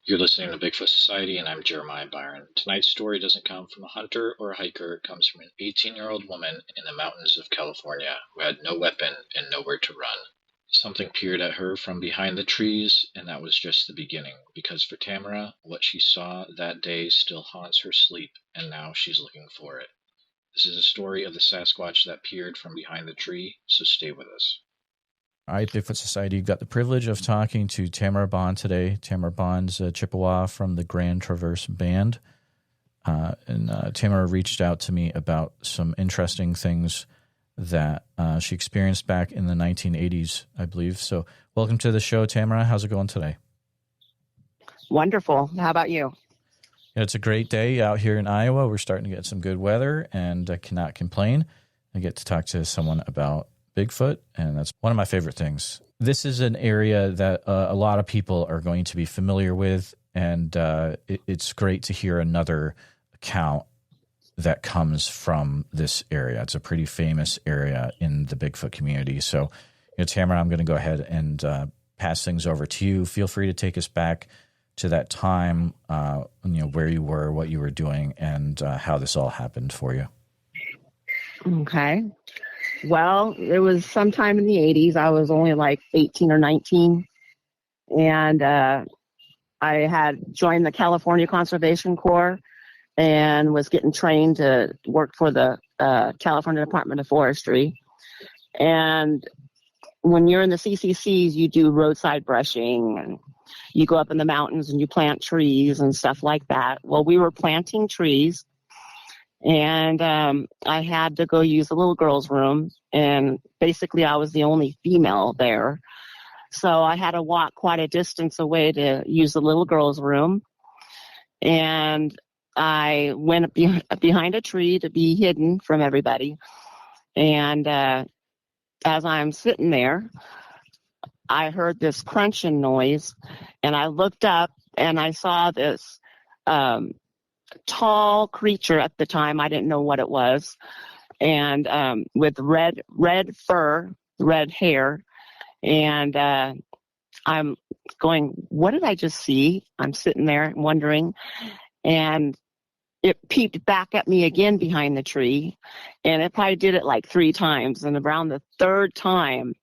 You're listening to Bigfoot Society, and I'm Jeremiah Byron. Tonight's story doesn't come from a hunter or a hiker. It comes from an 18-year-old woman in the mountains of California who had no weapon and nowhere to run. Something peered at her from behind the trees, and that was just the beginning, because for Tamara, what she saw that day still haunts her sleep, and now she's looking for it. This is a story of the Sasquatch that peered from behind the tree, so stay with us. All right, Bigfoot Society, you've got the privilege of talking to Tamara Bond today. Tamara Bond's a Chippewa from the Grand Traverse Band. Tamara reached out to me about some interesting things that she experienced back in the 1980s, I believe. So welcome to the show, Tamara. How's it going today? Wonderful. How about you? It's a great day out here in Iowa. We're starting to get some good weather, and I cannot complain. I get to talk to someone about Bigfoot, and that's one of my favorite things. This is an area that a lot of people are going to be familiar with, and it's great to hear another account that comes from this area. It's a pretty famous area in the Bigfoot community. So, Tamara, I'm going to go ahead and pass things over to you. Feel free to take us back to that time, where you were, what you were doing, and how this all happened for you. Okay. Well, it was sometime in the 80s. I was only like 18 or 19. And I had joined the California Conservation Corps and was getting trained to work for the California Department of Forestry. And when you're in the CCCs, you do roadside brushing, and you go up in the mountains and you plant trees and stuff like that. Well, we were planting trees. And I had to go use the little girl's room, and basically I was the only female there. So I had to walk quite a distance away to use the little girl's room. And I went behind a tree to be hidden from everybody. And as I'm sitting there, I heard this crunching noise, and I looked up and I saw this tall creature. At the time, I didn't know what it was, and with red fur, red hair, and I'm going, what did I just see? I'm sitting there wondering, and it peeped back at me again behind the tree, and it probably did it like 3 times, and around the 3rd time,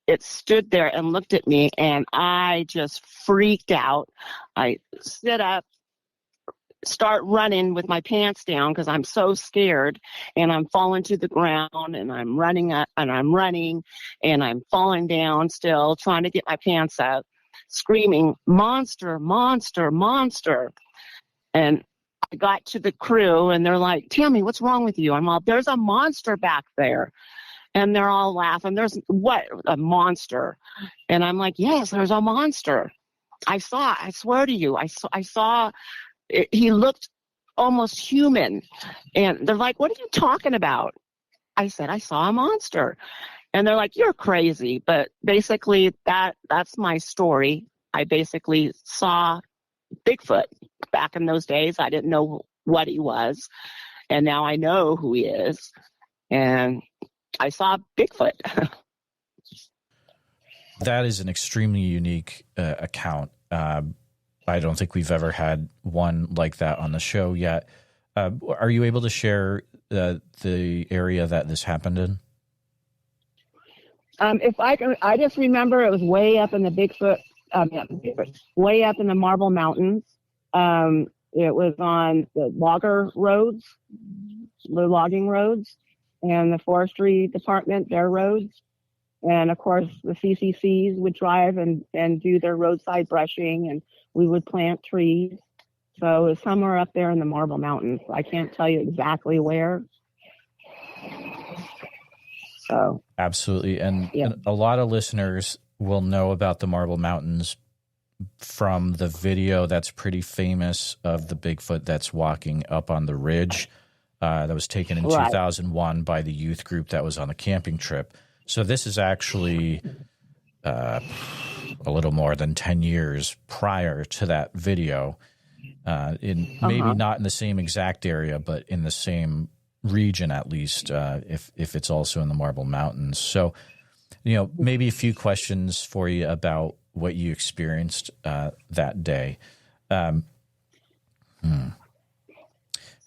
it stood there and looked at me, and I just freaked out. I sit up, start running with my pants down because I'm so scared, and I'm falling to the ground, and I'm running up, and I'm running, and I'm falling down still, trying to get my pants up, screaming, monster, monster, monster. And I got to the crew, and they're like, Tammy, what's wrong with you? I'm all, there's a monster back there. And they're all laughing. There's what? A monster. And I'm like, yes, there's a monster. I swear to you, I saw he looked almost human. And they're like, what are you talking about? I said, I saw a monster. And they're like, you're crazy. But basically, that's my story. I basically saw Bigfoot. Back in those days, I didn't know what he was. And now I know who he is. And I saw Bigfoot. That is an extremely unique account. I don't think we've ever had one like that on the show yet. Are you able to share the area that this happened in? If I just remember it was way up in the Bigfoot, way up in the Marble Mountains. It was on the logging roads, and the forestry department, their roads. And of course, the CCCs would drive and do their roadside brushing, and we would plant trees. So it was somewhere up there in the Marble Mountains. I can't tell you exactly where. So absolutely. And a lot of listeners will know about the Marble Mountains from the video that's pretty famous of the Bigfoot that's walking up on the ridge that was taken in 2001 by the youth group that was on the camping trip. So this is actually a little more than 10 years prior to that video, maybe not in the same exact area, but in the same region at least, if it's also in the Marble Mountains. So, maybe a few questions for you about what you experienced that day. Um,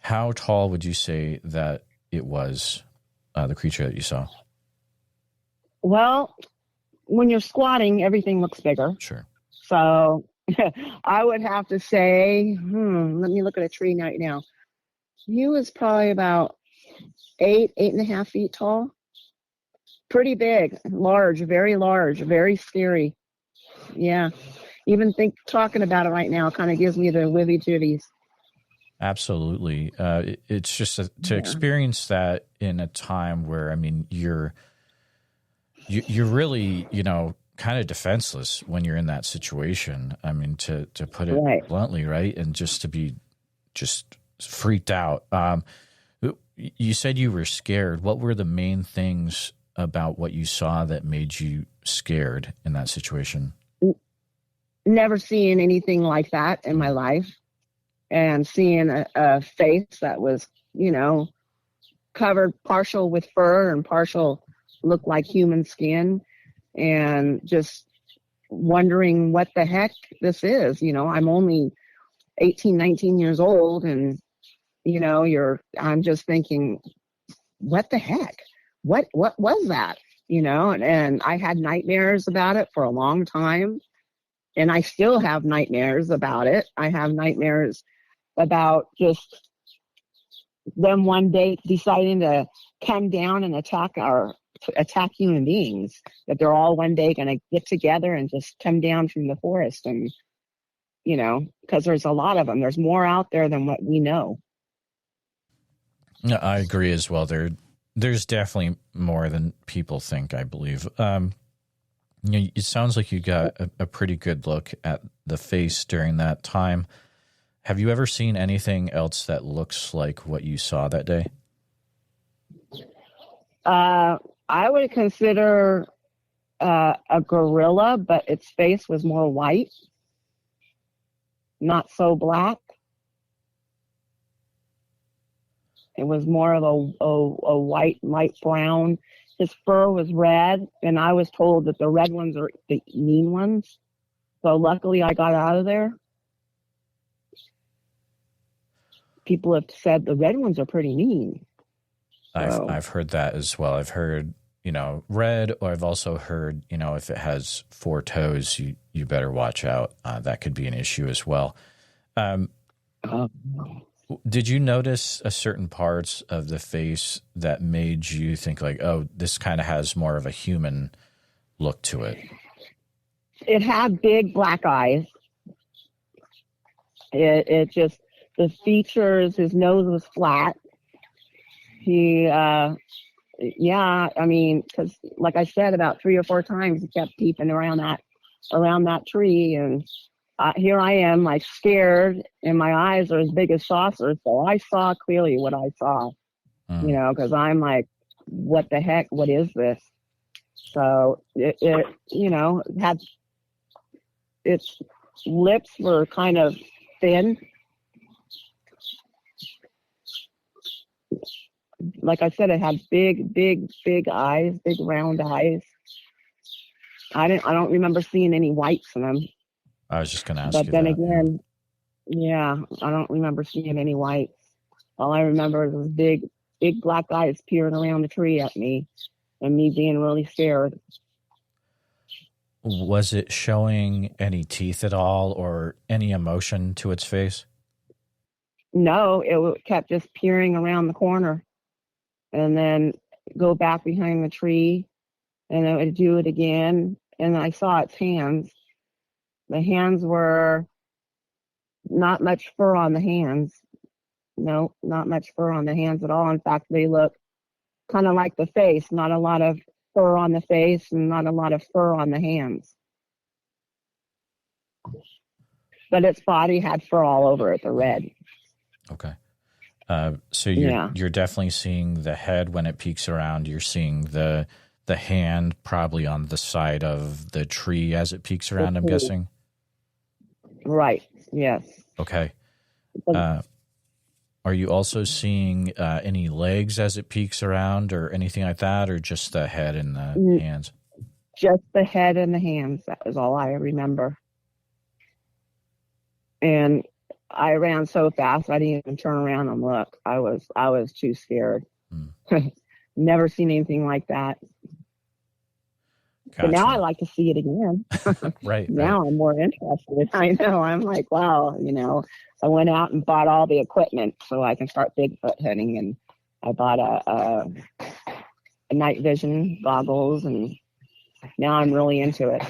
How tall would you say that it was, the creature that you saw? Well, when you're squatting, everything looks bigger. Sure. So I would have to say, let me look at a tree right now. He was probably about 8.5 feet tall. Pretty big, large, very scary. Yeah. Even talking about it right now kind of gives me the wibbly jibbies. Absolutely. It's just to experience that in a time where, I mean, you're really, kind of defenseless when you're in that situation. I mean, to put it bluntly, right? And just to be just freaked out. You said you were scared. What were the main things about what you saw that made you scared in that situation? Never seeing anything like that in my life. And seeing a face that was, covered partial with fur and partial looked like human skin, and just wondering what the heck this is. I'm only 18, 19 years old, and, I'm just thinking, what the heck? What was that? And I had nightmares about it for a long time, and I still have nightmares about it. I have nightmares about just them one day deciding to come down and attack human beings, that they're all one day going to get together and just come down from the forest. And, because there's a lot of them. There's more out there than what we know. No, I agree as well. There's definitely more than people think, I believe. It sounds like you got a pretty good look at the face during that time. Have you ever seen anything else that looks like what you saw that day? I would consider a gorilla, but its face was more white, not so black. It was more of a white, light brown. His fur was red, and I was told that the red ones are the mean ones. So luckily I got out of there. People have said the red ones are pretty mean. I've heard that as well. I've heard, red, or I've also heard, if it has 4 toes, you better watch out. That could be an issue as well. Did you notice a certain parts of the face that made you think like, oh, this kind of has more of a human look to it? It had big black eyes. It just, the features, his nose was flat. He, because like I said, about 3 or 4 times he kept peeping around that tree, and here I am, like scared, and my eyes are as big as saucers, so I saw clearly what I saw, because I'm like, what the heck? What is this? So it had, its lips were kind of thin. Like I said, it had big eyes, big round eyes. I don't remember seeing any whites in them. I was just going to ask but you then that. Again, yeah, I don't remember seeing any whites. All I remember was big black eyes peering around the tree at me, and me being really scared. Was it showing any teeth at all, or any emotion to its face? No, it kept just peering around the corner, and then go back behind the tree, and it would do it again. And I saw its hands. The hands were not much fur on the hands. No, not much fur on the hands at all. In fact, they look kind of like the face, not a lot of fur on the face and not a lot of fur on the hands. But its body had fur all over it, the red. Okay. So you're definitely seeing the head when it peeks around. You're seeing the hand probably on the side of the tree as it peeks around, I'm guessing. Right. Yes. Okay. Are you also seeing any legs as it peeks around or anything like that, or just the head and the hands? just the head and the hands. That was all I remember. And I ran so fast I didn't even turn around and look. I was too scared. Never seen anything like that. Gotcha. But now I like to see it again. Right. Now I'm more interested. I know. I'm like, wow, I went out and bought all the equipment so I can start Bigfoot hunting, and I bought a night vision goggles, and now I'm really into it.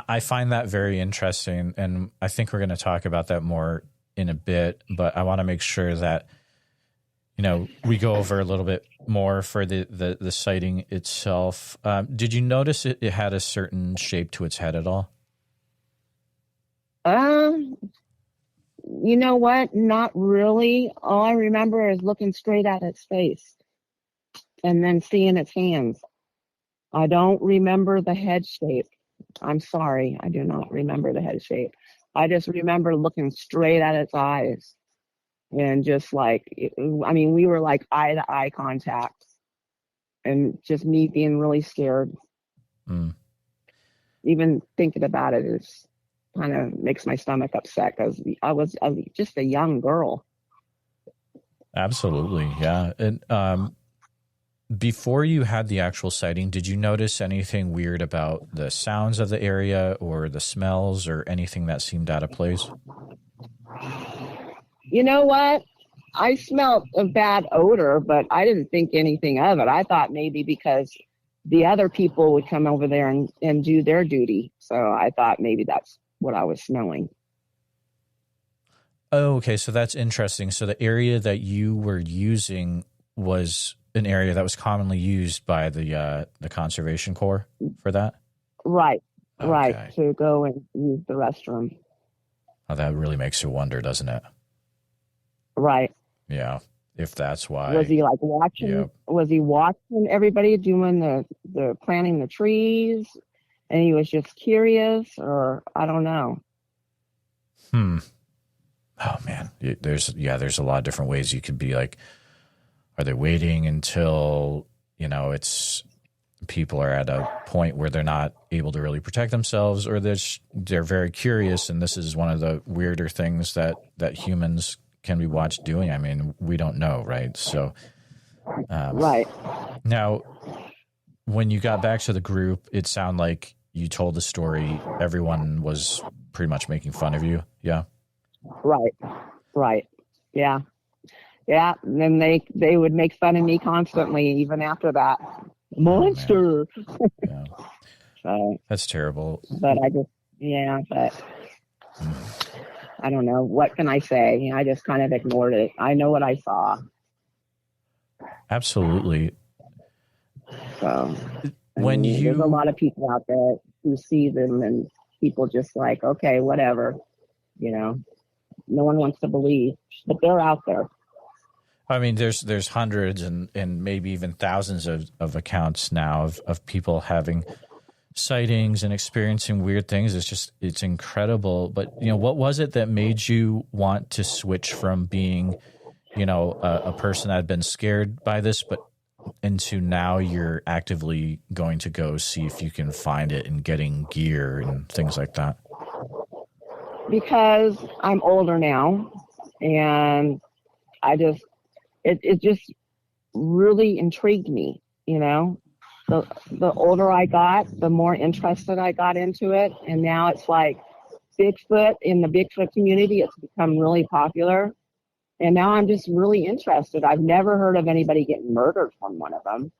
I find that very interesting, and I think we're going to talk about that more in a bit, but I want to make sure that we go over a little bit more for the sighting itself. Did you notice it had a certain shape to its head at all? You know what? Not really. All I remember is looking straight at its face and then seeing its hands. I don't remember the head shape. I'm sorry. I do not remember the head shape. I just remember looking straight at its eyes. And just like, we were like eye to eye contact, and just me being really scared. Even thinking about it is kind of makes my stomach upset because I was just a young girl. Absolutely. Yeah. And before you had the actual sighting, did you notice anything weird about the sounds of the area or the smells or anything that seemed out of place? You know what? I smelled a bad odor, but I didn't think anything of it. I thought maybe because the other people would come over there and do their duty. So I thought maybe that's what I was smelling. Oh, okay. So that's interesting. So the area that you were using was an area that was commonly used by the Conservation Corps for that? Right. Okay. Right. To go and use the restroom. Oh, that really makes you wonder, doesn't it? Right. Yeah. If that's why. Was he like watching? Yep. Was he watching everybody doing the planting the trees, and he was just curious, or I don't know. Oh man, there's a lot of different ways you could be like. Are they waiting until it's people are at a point where they're not able to really protect themselves, or they're very curious, and this is one of the weirder things that humans can be watched doing. I mean, we don't know, right? So, right. Now, when you got back to the group, it sounded like you told the story. Everyone was pretty much making fun of you. Yeah. Right. Yeah. And then they would make fun of me constantly, even after that. Monster. Oh, yeah. So that's terrible. But I don't know. What can I say? I just kind of ignored it. I know what I saw. Absolutely. So there's a lot of people out there who see them, and people just like, okay, whatever. No one wants to believe, but they're out there. I mean, there's hundreds and maybe even thousands of accounts now of people having sightings and experiencing weird things. It's incredible. But what was it that made you want to switch from being a person that had been scared by this, but into now you're actively going to go see if you can find it and getting gear and things like that? Because I'm older now, and it just really intrigued me. The older I got, the more interested I got into it. And now it's like Bigfoot, in the Bigfoot community, it's become really popular. And now I'm just really interested. I've never heard of anybody getting murdered from one of them.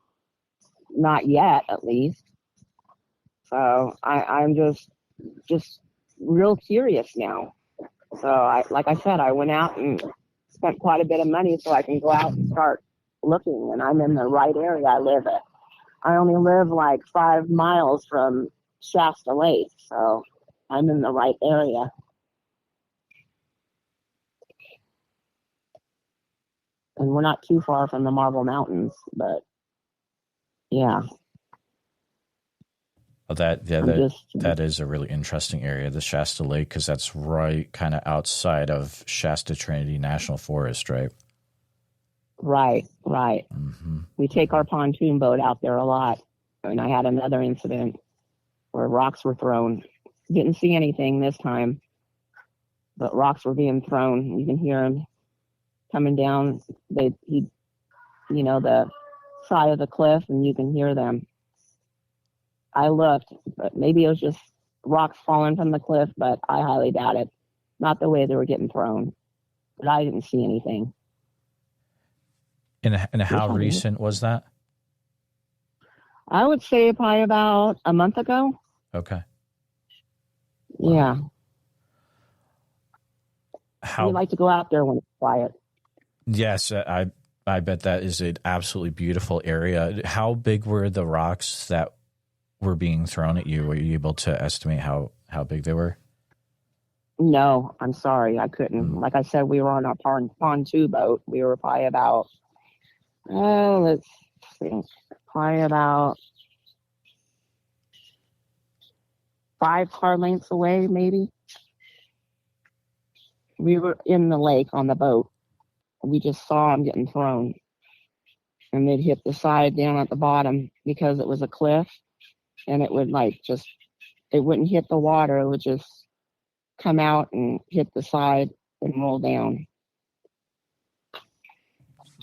Not yet, at least. So I'm just real curious now. So like I said, I went out and spent quite a bit of money so I can go out and start looking. And I'm in the right area I live in. I only live like 5 miles from Shasta Lake, so I'm in the right area. And we're not too far from the Marble Mountains, but yeah. Well, that is a really interesting area, the Shasta Lake, because that's right kind of outside of Shasta Trinity National Forest, right? Right. Mm-hmm. We take our pontoon boat out there a lot. And I had another incident where rocks were thrown. Didn't see anything this time, but rocks were being thrown. You can hear them coming down the side of the cliff, and you can hear them. I looked, but maybe it was just rocks falling from the cliff, but I highly doubt it. Not the way they were getting thrown, but I didn't see anything. And how recent was that? I would say probably about a month ago. Okay. Yeah. How We like to go out there when it's quiet. Yes, I bet that is an absolutely beautiful area. How big were the rocks that were being thrown at you? Were you able to estimate how big they were? No, I'm sorry, I couldn't. Like I said, we were on our pontoon boat. We were probably about, let's see, probably about 5 car lengths away, maybe. We were in the lake on the boat. We just saw them getting thrown. And they'd hit the side down at the bottom because it was a cliff. And it would it wouldn't hit the water. It would just come out and hit the side and roll down.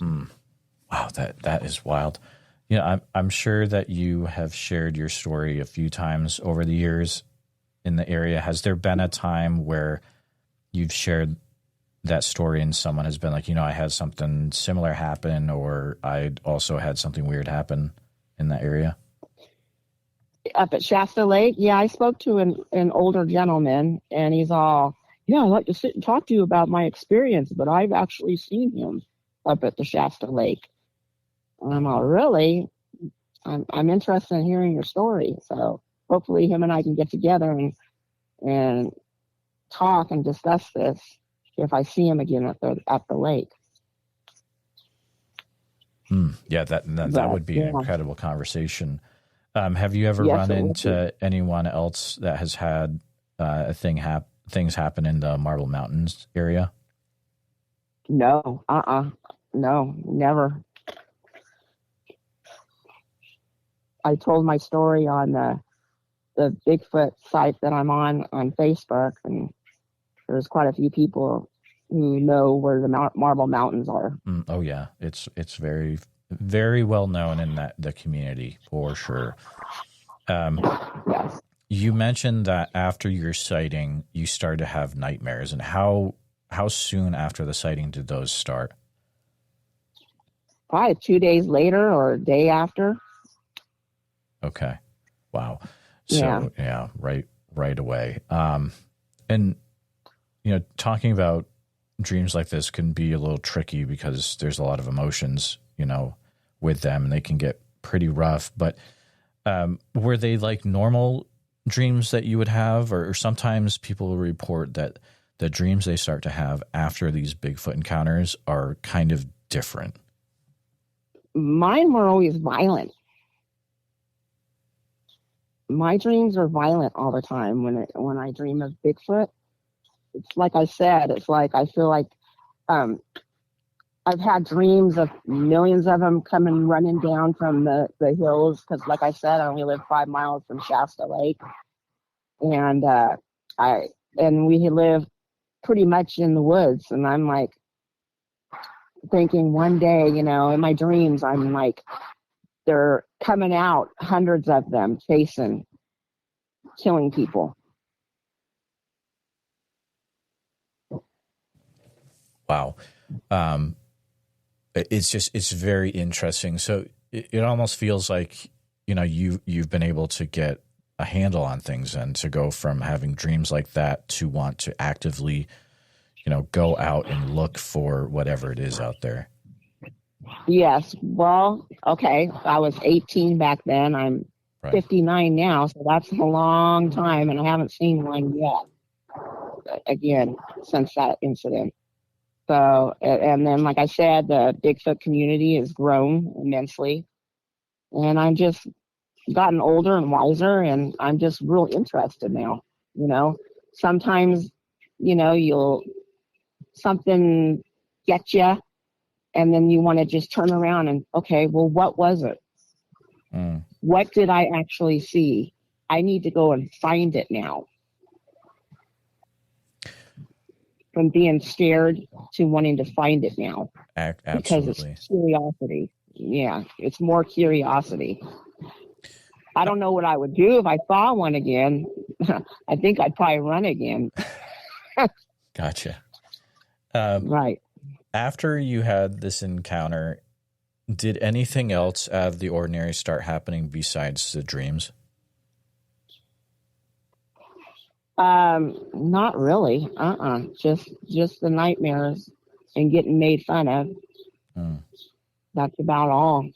Wow, that is wild. You know, I'm sure that you have shared your story a few times over the years in the area. Has there been a time where you've shared that story and someone has been like, I had something similar happen, or I also had something weird happen in that area? Up at Shasta Lake, yeah, I spoke to an older gentleman, and he's all, I'd like to sit and talk to you about my experience, but I've actually seen him up at the Shasta Lake. And I'm all, really? I'm interested in hearing your story. So hopefully him and I can get together and talk and discuss this if I see him again at the lake. Yeah, that would be an incredible conversation. Have you ever run into anyone else that has had things happen in the Marble Mountains area? No, no, never. I told my story on the Bigfoot site that I'm on Facebook, and there's quite a few people who know where the Marble Mountains are. Oh yeah, it's very, very well known in the community for sure. Yes. You mentioned that after your sighting, you started to have nightmares, and how soon after the sighting did those start? Probably 2 days later or a day after. Okay. Wow. So yeah right away. And talking about dreams like this can be a little tricky because there's a lot of emotions, with them, and they can get pretty rough. But were they like normal dreams that you would have, or sometimes people will report that the dreams they start to have after these Bigfoot encounters are kind of different? Mine were always violent. My dreams are violent all the time when I dream of Bigfoot. It's like I said, it's like I feel like I've had dreams of millions of them coming running down from the hills, because like I said, I only live 5 miles from Shasta Lake, and we live pretty much in the woods, and I'm like thinking one day, in my dreams, I'm like, they're coming out, hundreds of them, chasing, killing people. Wow. It's very interesting. So it almost feels like, you've been able to get a handle on things, and to go from having dreams like that to want to actively, go out and look for whatever it is out there. Yes. Well, okay. I was 18 back then. I'm 59 now, so that's a long time, and I haven't seen one yet. Again, since that incident. So, and then, like I said, the Bigfoot community has grown immensely, and I'm just gotten older and wiser, and I'm just real interested now. Sometimes, something gets you, and then you want to just turn around and, okay, well, what was it? what did I actually see? I need to go and find it now. From being scared to wanting to find it now. Because Absolutely. it's curiosity. Yeah, it's more curiosity. I don't know what I would do if I saw one again. I think I'd probably run again. Gotcha. Right. After you had this encounter, did anything else out of the ordinary start happening besides the dreams? Not really. Just the nightmares and getting made fun of. That's about all.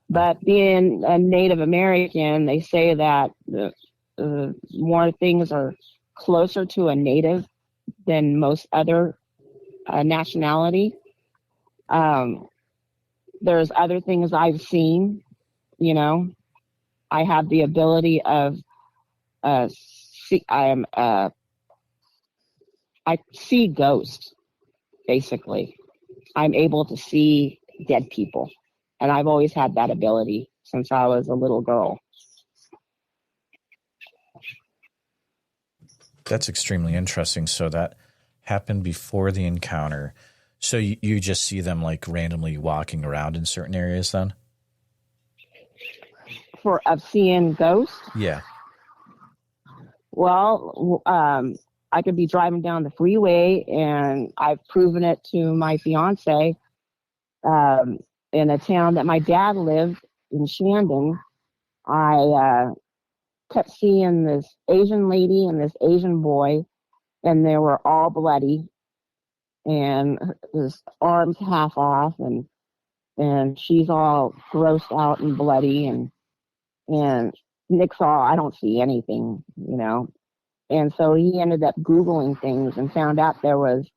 But being a Native American, they say that more things are closer to a Native than most other nationality. There's other things I've seen, you know. I have the ability of I see ghosts, basically. I'm able to see dead people. And I've always had that ability since I was a little girl. That's extremely interesting. So that happened before the encounter. So you just see them like randomly walking around in certain areas then? Of seeing ghosts? Yeah. Well, I could be driving down the freeway, and I've proven it to my fiance in a town that my dad lived in, Shandon. I kept seeing this Asian lady and this Asian boy, and they were all bloody, and his arms half off, and she's all grossed out and bloody, and Nick's all, I don't see anything, you know. And so he ended up Googling things and found out there was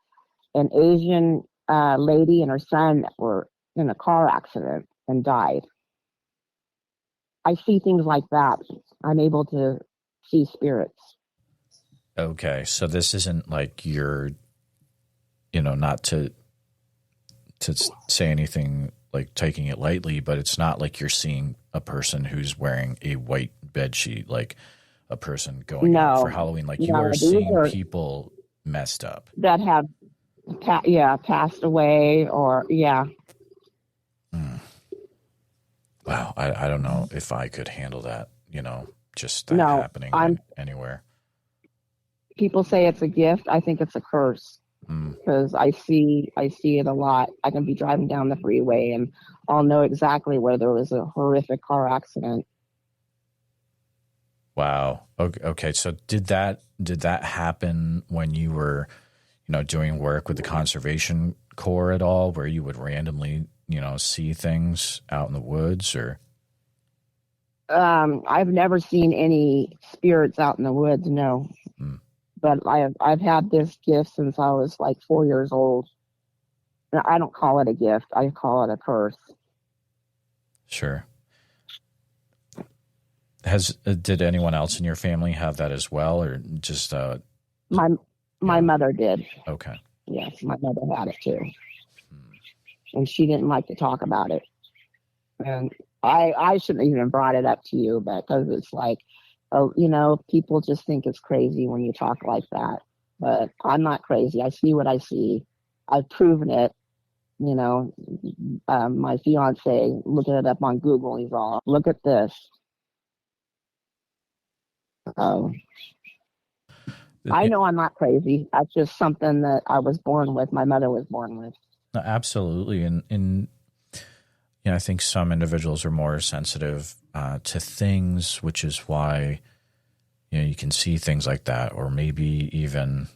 an Asian lady and her son that were in a car accident and died. I see things like that. I'm able to see spirits. Okay. So this isn't like you're, not to say anything like taking it lightly, but it's not like you're seeing a person who's wearing a white bed sheet, like a person going out for Halloween. Like you are seeing people messed up that have, passed away, or Wow, I don't know if I could handle that. Just that happening anywhere. People say it's a gift. I think it's a curse. Because I see it a lot. I can be driving down the freeway and I'll know exactly where there was a horrific car accident. Wow. Okay. So did that happen when you were, doing work with the Conservation Corps at all, where you would randomly, see things out in the woods, or? I've never seen any spirits out in the woods. No. But I've had this gift since I was like 4 years old. I don't call it a gift. I call it a curse. Sure. Did anyone else in your family have that as well, or just my mother did. Okay. Yes, my mother had it too, and she didn't like to talk about it. And I shouldn't have even brought it up to you, because it's like, people just think it's crazy when you talk like that. But I'm not crazy. I see what I see. I've proven it. My fiance looking it up on Google. He's all, look at this. I know I'm not crazy. That's just something that I was born with. My mother was born with. Absolutely. And I think some individuals are more sensitive to things, which is why, you can see things like that, or maybe even,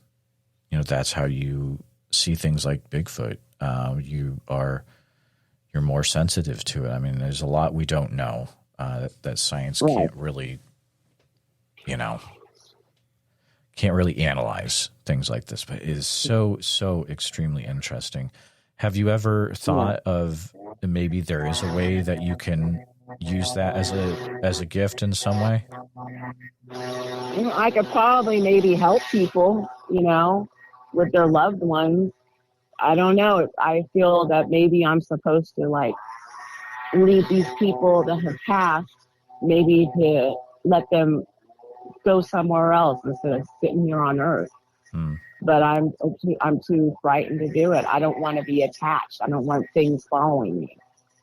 that's how you see things like Bigfoot. You're more sensitive to it. I mean, there's a lot we don't know that science can't really, can't really analyze things like this, but it is so extremely interesting. Have you ever thought of maybe there is a way that you can use that as a gift in some way? I could probably maybe help people, with their loved ones. I don't know. I feel that maybe I'm supposed to leave these people that have passed, maybe to let them go somewhere else instead of sitting here on Earth. But I'm too frightened to do it. I don't want to be attached. I don't want things following me.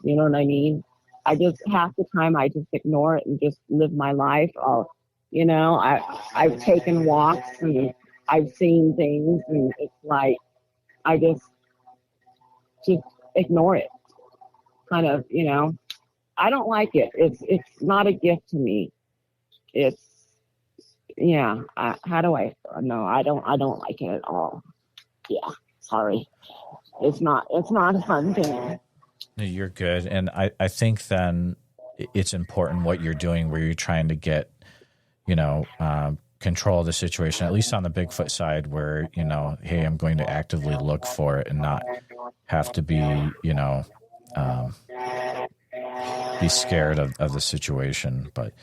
You know what I mean? I just half the time I just ignore it and just live my life. I've taken walks and I've seen things, and it's like I just ignore it. Kind of, I don't like it. It's not a gift to me. It's how do I? No, I don't like it at all. Yeah, sorry. It's not a fun thing. No, you're good. And I think then it's important what you're doing where you're trying to get, control of the situation, at least on the Bigfoot side where, hey, I'm going to actively look for it and not have to be, be scared of the situation. But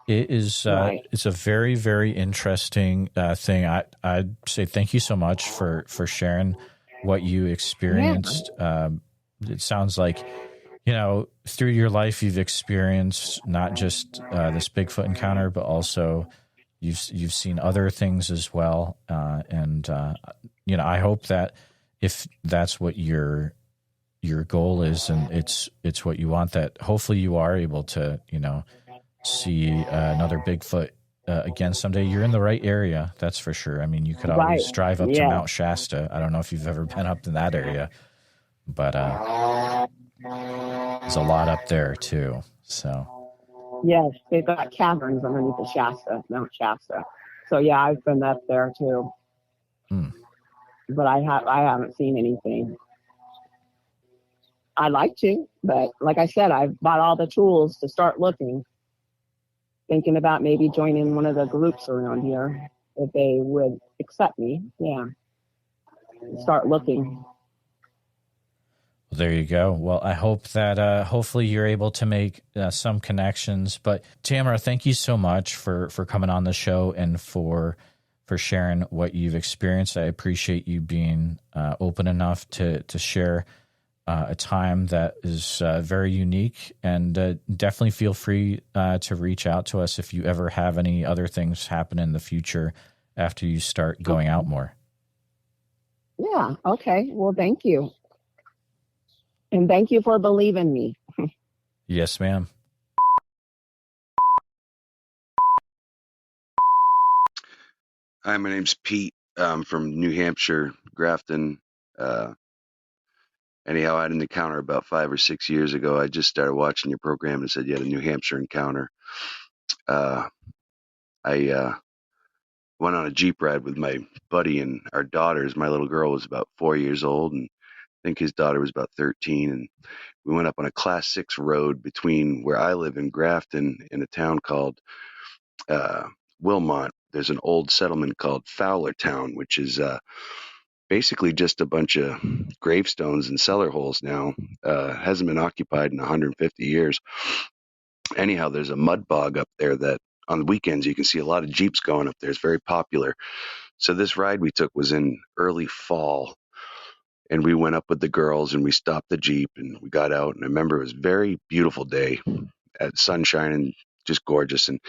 it is it's a very, very interesting thing. I'd say thank you so much for sharing what you experienced. It sounds like, through your life you've experienced not just this Bigfoot encounter, but also you've seen other things as well. And I hope that if that's what your goal is and it's what you want, that hopefully you are able to, see another Bigfoot again someday. You're in the right area, that's for sure. I mean, you could always drive up to Mount Shasta. I don't know if you've ever been up in that area, but there's a lot up there too. So yes, they've got caverns underneath the Mount Shasta. So yeah, I've been up there too. But I haven't seen anything. I'd like to, but like I said, I've bought all the tools to start looking. Thinking about maybe joining one of the groups around here if they would accept me. Yeah. Start looking. Well, there you go. Well, I hope that hopefully you're able to make some connections. But Tamara, thank you so much for coming on the show and for sharing what you've experienced. I appreciate you being open enough to share a time that is very unique, and definitely feel free to reach out to us if you ever have any other things happen in the future after you start going out more. Yeah. Okay. Well, thank you. And thank you for believing me. Yes, ma'am. Hi, my name's Pete. I'm from New Hampshire, Grafton. Anyhow, I had an encounter about 5 or 6 years ago. I just started watching your program and said you had a New Hampshire encounter. I went on a Jeep ride with my buddy and our daughters. My little girl was about 4 years old, and I think his daughter was about 13. And we went up on a Class 6 road between where I live in Grafton and a town called Wilmot. There's an old settlement called Fowlertown, which is basically just a bunch of gravestones and cellar holes now. Hasn't been occupied in 150 years. Anyhow, there's a mud bog up there that on the weekends you can see a lot of Jeeps going up there. It's very popular. So this ride we took was in early fall, and we went up with the girls and we stopped the Jeep and we got out. And I remember it was a very beautiful day, sunshine and just gorgeous. And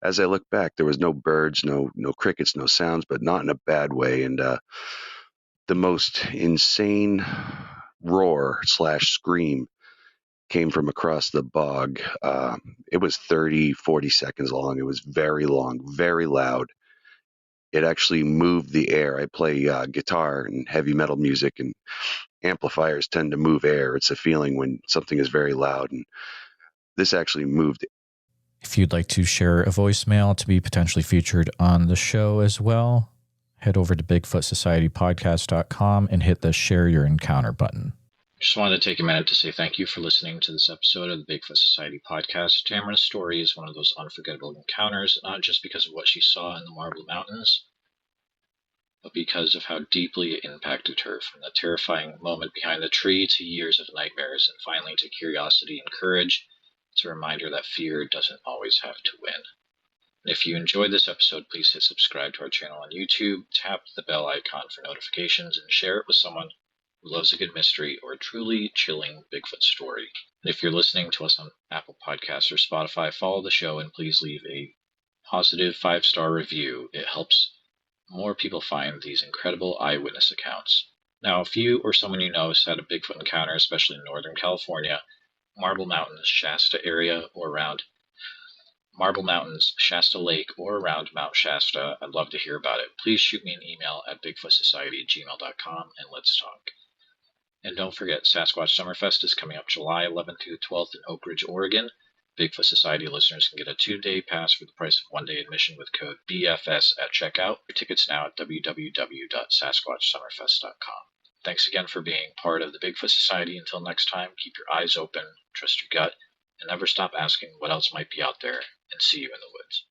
as I look back, there was no birds, no crickets, no sounds, but not in a bad way. And the most insane roar / scream came from across the bog. It was 30, 40 seconds long. It was very long, very loud. It actually moved the air. I play guitar and heavy metal music, and amplifiers tend to move air. It's a feeling when something is very loud, and this actually moved. If you'd like to share a voicemail to be potentially featured on the show as well, head over to BigfootSocietyPodcast.com and hit the Share Your Encounter button. Just wanted to take a minute to say thank you for listening to this episode of the Bigfoot Society podcast. Tamara's story is one of those unforgettable encounters, not just because of what she saw in the Marble Mountains, but because of how deeply it impacted her, from the terrifying moment behind the tree to years of nightmares, and finally to curiosity and courage. It's a reminder that fear doesn't always have to win. And if you enjoyed this episode, please hit subscribe to our channel on YouTube, tap the bell icon for notifications, and share it with someone who loves a good mystery or a truly chilling Bigfoot story. And if you're listening to us on Apple Podcasts or Spotify, follow the show and please leave a positive 5-star review. It helps more people find these incredible eyewitness accounts. Now, if you or someone you know has had a Bigfoot encounter, especially in Northern California, Marble Mountains, Shasta area, or around Marble Mountains, Shasta Lake, or around Mount Shasta, I'd love to hear about it. Please shoot me an email at bigfootsociety@gmail.com and let's talk. And don't forget, Sasquatch Summerfest is coming up July 11th through 12th in Oak Ridge, Oregon. Bigfoot Society listeners can get a 2-day pass for the price of 1-day admission with code BFS at checkout. Your tickets now at www.sasquatchsummerfest.com. Thanks again for being part of the Bigfoot Society. Until next time, keep your eyes open, trust your gut, and never stop asking what else might be out there, and see you in the woods.